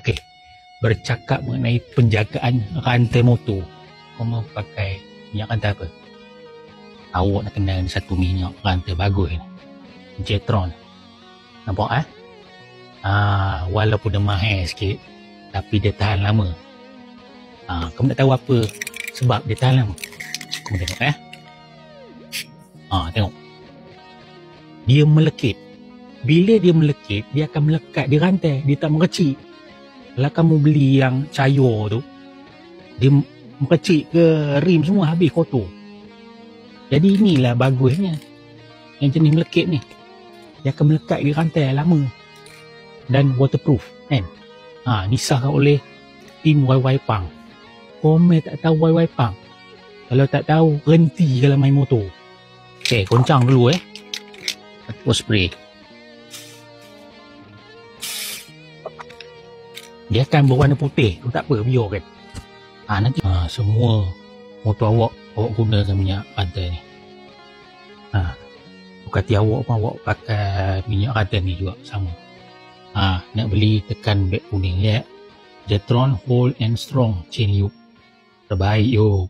Okey, bercakap mengenai penjagaan rantai motor, kau mau pakai minyak rantai apa? Awak nak kenal satu minyak rantai bagus ni, Jetron. Nampak walaupun dia mahal sikit, tapi dia tahan lama. Kamu nak tahu apa sebab dia tahan lama? Kamu tengok tengok. Dia melekit. Bila dia melekit, dia akan melekat di rantai, dia tak merecik. Kalau kamu beli yang cair tu, dia merecik ke rim semua, habis kotor. Jadi inilah bagusnya yang jenis melekit ni. Dia akan melekat di rantai lama dan waterproof kan. Disahkan oleh tim YY Pang. Komen tak tahu YY Pang, kalau tak tahu berhenti kalau main motor. Okey, goncang dulu Aku spray. Dia akan berwarna putih tu, tak apa, biarkan. Nanti semua motor awak gunakan minyak rantai ni. Bukan awak pun awak pakai minyak rantai ni juga sama. Nak beli tekan beg kuning Jetron Hold and Strong Chain Loop. Terbaik yo.